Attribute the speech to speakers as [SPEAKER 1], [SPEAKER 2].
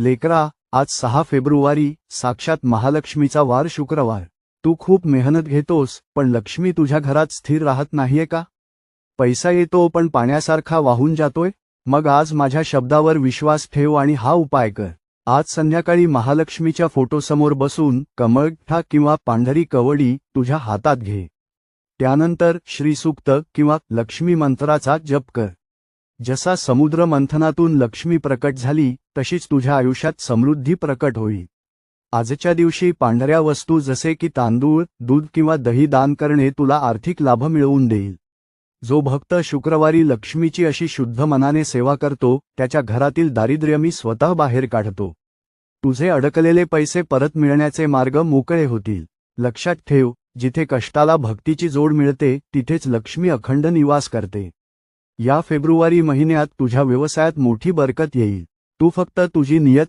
[SPEAKER 1] लेकरा, आज 6 फेब्रुवारी, साक्षात महालक्ष्मीचा वार, शुक्रवार. तू खूप मेहनत घेतोस, पण लक्ष्मी तुझ्या घरात स्थिर राहत नाहीये का? पैसा येतो पण पाण्यासारखा वाहून जातोय. मग आज माझ्या शब्दावर विश्वास ठेव आणि हा उपाय कर. आज संध्याकाळी महालक्ष्मीच्या फोटोसमोर बसून कमळगठा किंवा पांढरी कवडी तुझ्या हातात घे. त्यानंतर श्रीसूक्त किंवा लक्ष्मी मंत्राचा जप कर. जसा समुद्र मंथनातून लक्ष्मी प्रकट झाली, तशीच तुझ्या आयुष्यात समृद्धी प्रकट होईल. आजच्या दिवशी पांढऱ्या वस्तू जसे की तांदूळ, दूध किंवा दही दान करणे तुला आर्थिक लाभ मिळवून देईल. जो भक्त शुक्रवारी लक्ष्मीची अशी शुद्ध मनाने सेवा करतो, त्याच्या घरातील दारिद्र्य मी स्वतः बाहेर काढतो. तुझे अडकलेले पैसे परत मिळण्याचे मार्ग मोकळे होतील. लक्षात ठेव, जिथे कष्टाला भक्तीची जोड मिळते, तिथेच लक्ष्मी अखंड निवास करते. या फेब्रुवारी महिन्यात तुझ्या व्यवसायात मोठी बरकत येईल. तू फक्त तुझी नियत